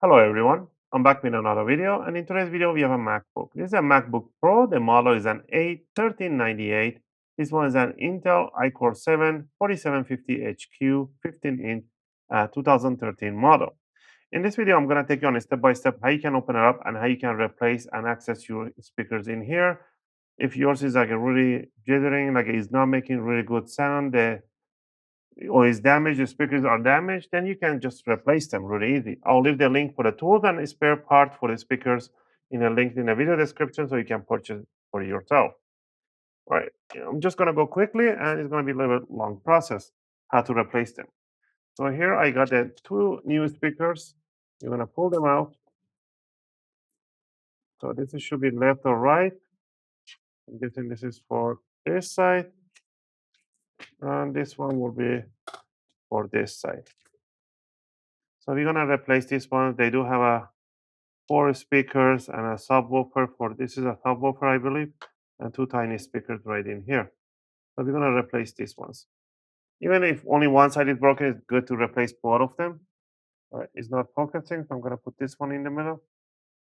Hello everyone, I'm back with another video, and in today's video we have a MacBook. This is a MacBook Pro. The model is an A1398. This one is an Intel iCore 7 4750HQ 15-inch 2013 model. In this video I'm going to take you on a step-by-step how you can open it up and how you can replace and access your speakers in here. If yours is like a really jittering, like it's not making really good sound, or is damaged, the speakers are damaged, then you can just replace them really easy. I'll leave the link for the tools and spare part for the speakers in a link in the video description so you can purchase for yourself. All right, I'm just gonna go quickly and it's gonna be a little bit long process how to replace them. So here I got the two new speakers. You're gonna pull them out. So this should be left or right. I'm guessing this is for this side, and this one will be for this side. So we're gonna replace this one. They do have a 4 speakers and a subwoofer for this is a subwoofer, I believe, and two tiny speakers right in here. So we're gonna replace these ones. Even if only one side is broken, it's good to replace both of them. All right, it's not focusing, so I'm gonna put this one in the middle.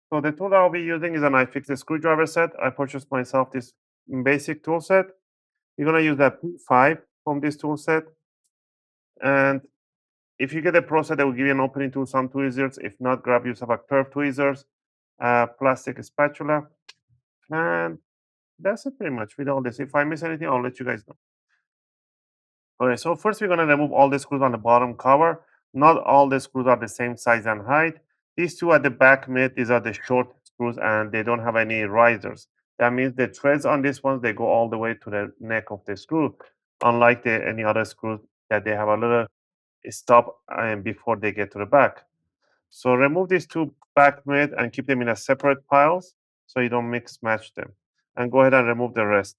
So the tool I'll be using is an iFixit screwdriver set. I purchased myself this basic tool set. You're gonna use that P5 from this tool set, and if you get a Pro set, they will give you an opening tool, some tweezers. If not, grab yourself a curved tweezers, plastic spatula, and that's it pretty much with all this. If I miss anything, I'll let you guys know. Okay, so first we're going to remove all the screws on the bottom cover. Not all the screws are the same size and height. These two at the back mid, these are the short screws and they don't have any risers. That means the threads on these ones, they go all the way to the neck of the screw, unlike any other screws that they have a little stop before they get to the back. So remove these two back mid and keep them in a separate piles so you don't mix match them. And go ahead and remove the rest.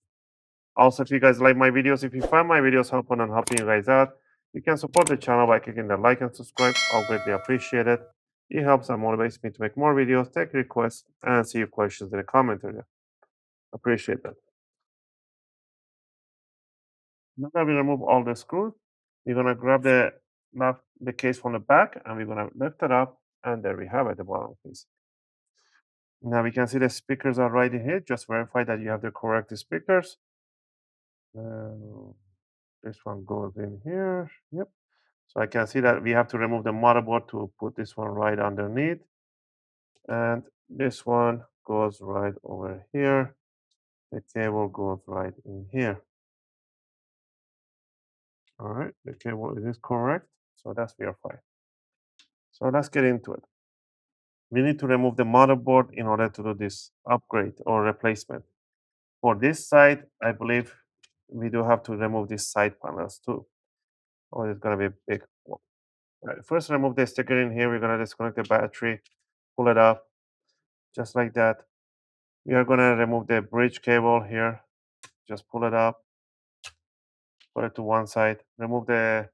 Also, if you guys like my videos, if you find my videos helpful and helping you guys out, you can support the channel by clicking the like and subscribe. I'll greatly appreciate it. It helps and motivates me to make more videos, take requests, and answer your questions in the comment area. Appreciate that. Now that we remove all the screws, we're gonna grab the case from the back and we're gonna lift it up, and there we have it, the bottom piece. Now we can see the speakers are right in here. Just verify that you have the correct speakers. This one goes in here. Yep. So I can see that we have to remove the motherboard to put this one right underneath. And this one goes right over here. The cable goes right in here. All right, the cable is correct. So that's verified. So let's get into it. We need to remove the motherboard in order to do this upgrade or replacement. For this side, I believe we do have to remove these side panels too. Oh, it's gonna be a big one. Right, first remove the sticker in here. We're gonna disconnect the battery, pull it up, just like that. We are gonna remove the bridge cable here. Just pull it up, put it to one side. Remove the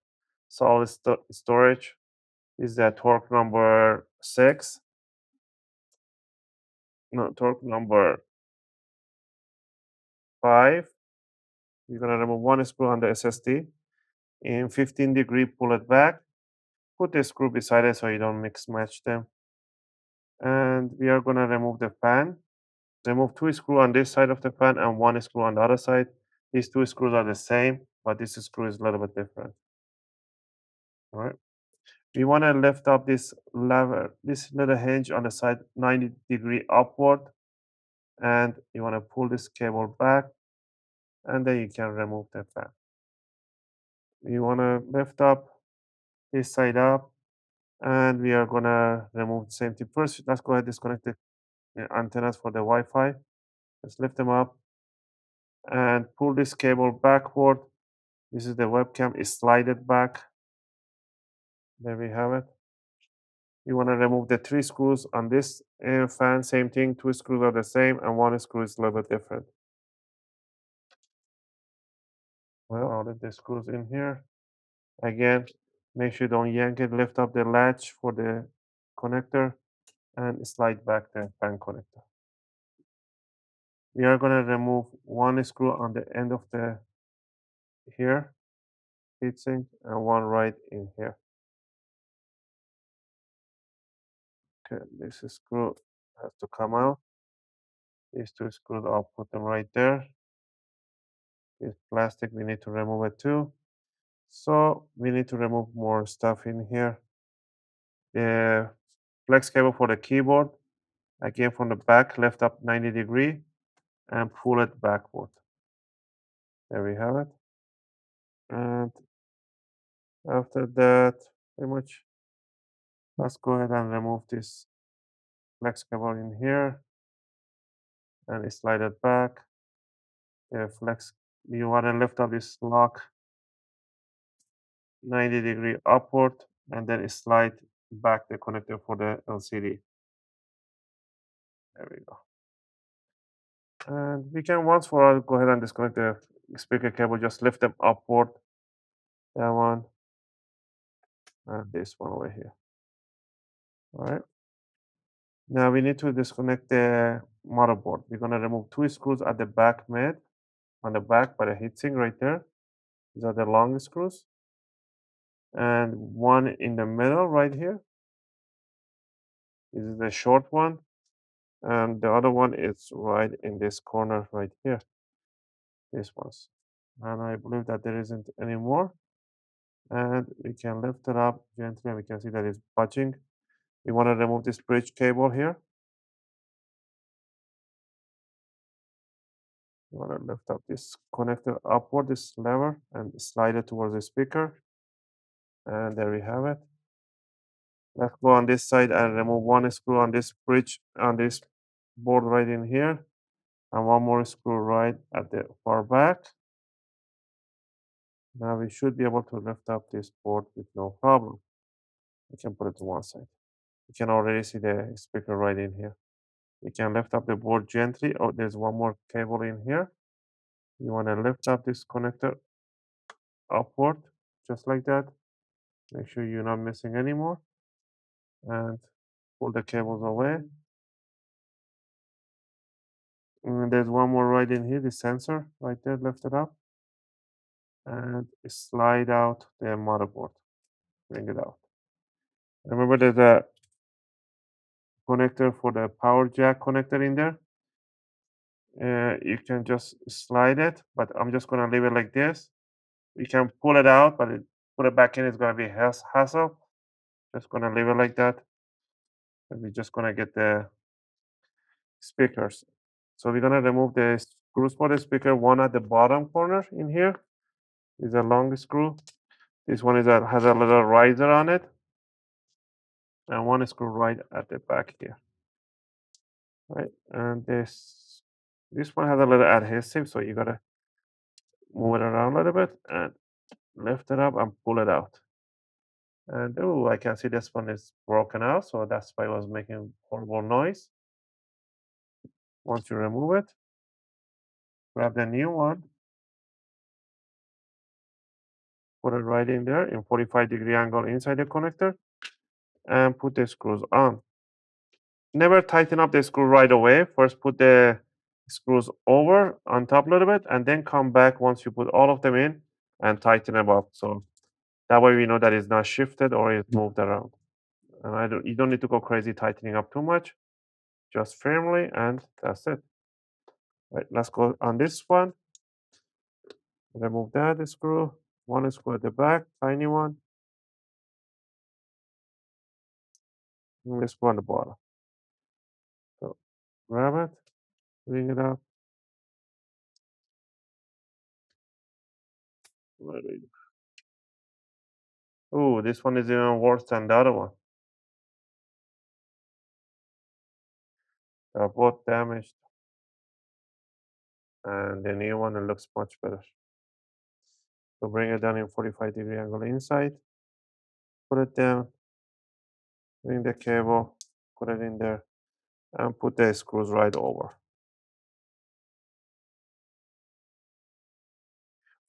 solid storage. This is the torque number 6. No, torque number 5. You're gonna remove one screw on the SSD. In 15-degree, pull it back. Put the screw beside it so you don't mix match them. And we are gonna remove the fan. Remove 2 screws on this side of the fan and 1 screw on the other side. These 2 screws are the same, but this screw is a little bit different. All right. We want to lift up this lever, this little hinge on the side 90-degree upward, and you want to pull this cable back, and then you can remove the fan. You want to lift up this side up, and we are going to remove the same thing. First, let's go ahead and disconnect the antennas for the Wi-Fi. Let's lift them up and pull this cable backward. This is the webcam, is slide it back. There we have it. You want to remove the 3 screws on this fan, same thing. 2 screws are the same, and 1 screw is a little bit different. Well, I'll let the screws in here. Again, make sure you don't yank it. Lift up the latch for the connector and slide back the fan connector. We are going to remove 1 screw on the end of the here. heatsink and one right in here. Okay, this screw has to come out. These two screws, I'll put them right there. This plastic, we need to remove it too. So we need to remove more stuff in here. The flex cable for the keyboard, again from the back, lift up 90 degree and pull it backward. There we have it. And after that, pretty much, let's go ahead and remove this flex cable in here and slide it back. The flex, you want to lift up this lock 90 degree upward and then slide back the connector for the LCD. There we go. And we can once for all go ahead and disconnect the speaker cable, just lift them upward. That one and this one over here. All right. Now we need to disconnect the motherboard. We're gonna remove two screws at the back mid on the back by the heatsink right there. These are the long screws. And one in the middle right here. This is the short one. And the other one is right in this corner right here. This one's. And I believe that there isn't any more. And we can lift it up gently and we can see that it's budging. We want to remove this bridge cable here. We want to lift up this connector upward, this lever, and slide it towards the speaker. And there we have it. Let's go on this side and remove one screw on this bridge, on this board right in here. And one more screw right at the far back. Now we should be able to lift up this board with no problem. We can put it to one side. You can already see the speaker right in here. You can lift up the board gently. Oh, there's one more cable in here. You want to lift up this connector upward, just like that. Make sure you're not missing any more. And pull the cables away. And there's one more right in here, the sensor right there, lift it up. And slide out the motherboard. Bring it out. Remember there's a connector for the power jack connector in there. You can just slide it, but I'm just gonna leave it like this. You can pull it out, but put it back in is gonna be hassle. Just gonna leave it like that. And we're just gonna get the speakers. So we're gonna remove the screws for the speaker, one at the bottom corner in here is a long screw. This one has a little riser on it. And one screw right at the back here. Right. And this one has a little adhesive, so you gotta move it around a little bit and lift it up and pull it out. And oh, I can see this one is broken out, so that's why it was making horrible noise. Once you remove it, grab the new one, put it right in there in 45-degree angle inside the connector, and put the screws on. Never tighten up the screw right away. First put the screws over on top a little bit, and then come back once you put all of them in and tighten them up. So that way we know that it's not shifted or it's moved around. And you don't need to go crazy tightening up too much. Just firmly, and that's it. Right, let's go on this one. Remove that screw. One screw at the back, tiny one. And this one at the bottom. So grab it, bring it up. Oh, this one is even worse than the other one. They're both damaged. And the new one, it looks much better. So bring it down in 45-degree angle inside. Put it down. Bring the cable. Put it in there. And put the screws right over.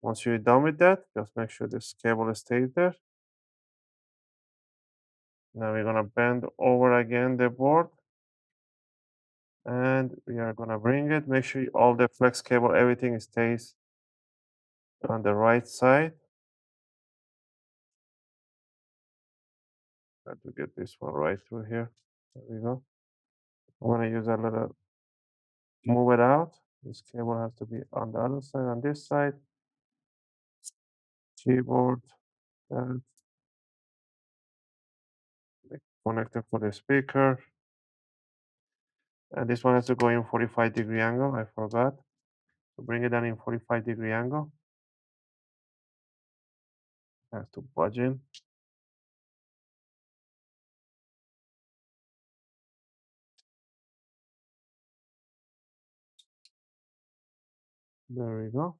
Once you're done with that, just make sure this cable stays there. Now we're gonna bend over again the board. And we are gonna bring it. Make sure all the flex cable, everything stays on the right side. Have to get this one right through here. There we go. I'm gonna use a little move it out. This cable has to be on the other side, on this side. Keyboard, and the connector for the speaker. And this one has to go in 45-degree angle. I forgot to bring it down in 45-degree angle. Has to budge in. There we go.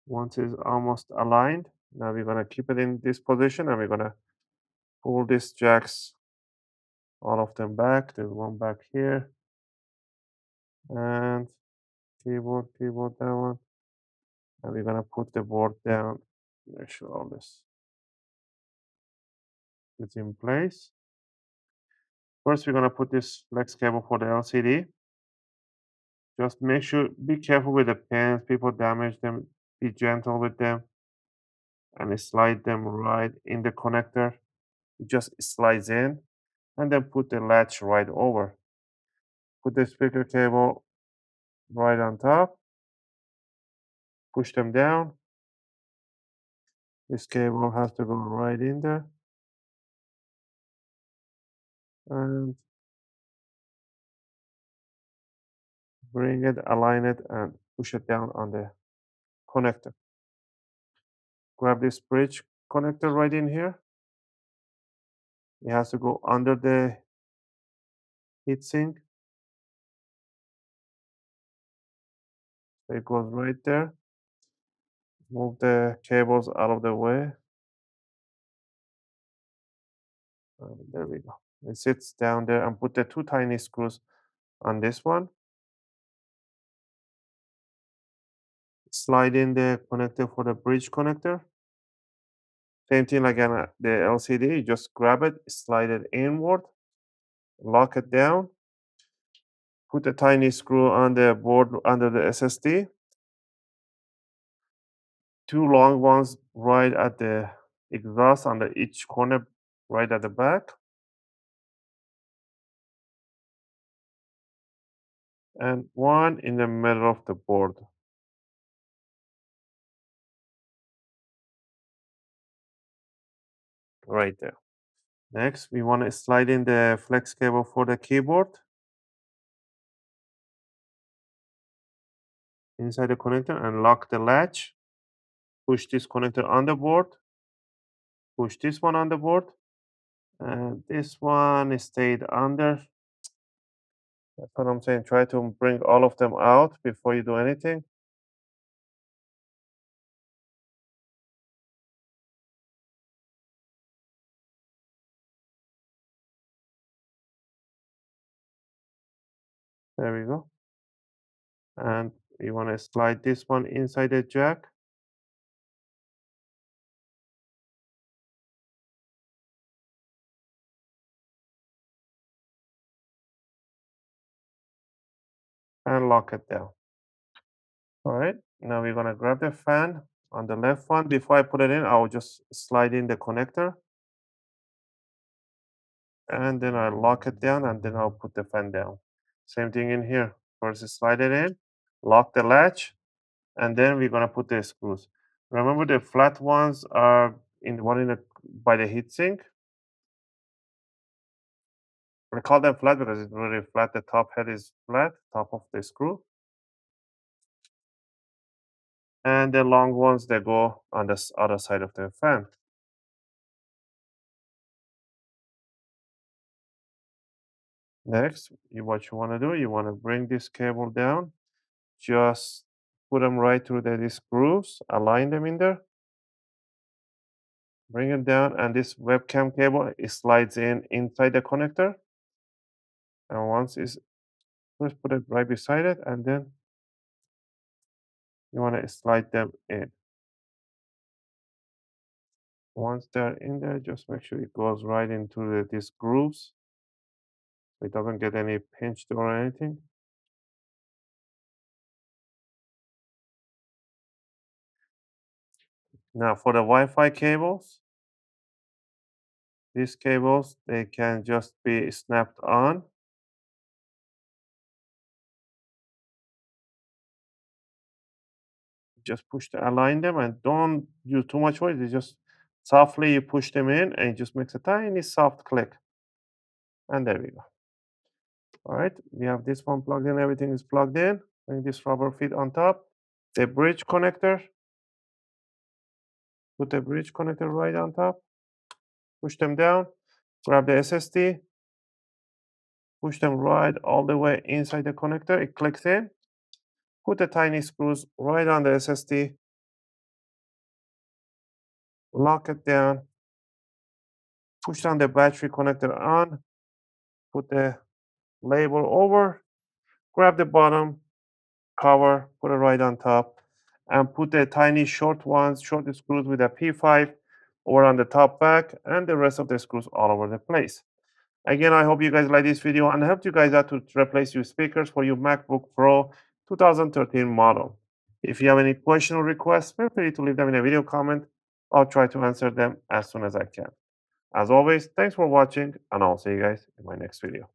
Once it's almost aligned, now we're gonna keep it in this position and we're gonna pull these jacks, all of them back. There's one back here. And keyboard, that one. And we're gonna put the board down. Make sure all this is in place. First, we're gonna put this flex cable for the LCD. Just make sure, be careful with the pins. People damage them. Be gentle with them, and slide them right in the connector. It just slides in, and then put the latch right over. Put the speaker cable right on top. Push them down. This cable has to go right in there, and bring it, align it, and push it down on the connector. Grab this bridge connector right in here. It has to go under the heatsink. So it goes right there. Move the cables out of the way. There we go. It sits down there, and put the two tiny screws on this one. Slide in the connector for the bridge connector. Same thing like on the LCD. You just grab it, slide it inward, lock it down. Put a tiny screw on the board under the SSD. Two long ones right at the exhaust on each corner, right at the back. And one in the middle of the board. Right there. Next, we want to slide in the flex cable for the keyboard inside the connector and lock the latch. Push this connector on the board. Push this one on the board. And this one stayed under. That's what I'm saying. Try to bring all of them out before you do anything. There we go. And you want to slide this one inside the jack. And lock it down. All right. Now we're going to grab the fan on the left one. Before I put it in, I'll just slide in the connector. And then I lock it down, and then I'll put the fan down. Same thing in here. First slide it in, lock the latch, and then we're gonna put the screws. Remember the flat ones are in one in the by the heatsink. I call them flat because it's really flat. The top head is flat, top of the screw. And the long ones they go on the other side of the fan. Next, what you want to do, you want to bring this cable down, just put them right through these grooves, align them in there, bring it down, and this webcam cable it slides in inside the connector. And once it's just put it right beside it, and then you want to slide them in. Once they're in there, just make sure it goes right into these grooves, so it doesn't get any pinched or anything. Now for the Wi-Fi cables, These cables, they can just be snapped on. Just align them and don't use too much force. You just softly you push them in and it just makes a tiny soft click. And there we go. All right, we have this one plugged in. Everything is plugged in. Bring this rubber feet on top. The bridge connector. Put the bridge connector right on top. Push them down. Grab the SSD. Push them right all the way inside the connector. It clicks in. Put the tiny screws right on the SSD. Lock it down. Push down the battery connector on. Put the label over. Grab the bottom cover, put it right on top, and put the tiny short screws with a P5 over on the top back, and the rest of the screws all over the place. Again, I hope you guys like this video and helped you guys out to replace your speakers for your MacBook Pro 2013 model. If you have any question or requests, feel free to leave them in a video comment. I'll try to answer them as soon as I can. As always, thanks for watching, and I'll see you guys in my next video.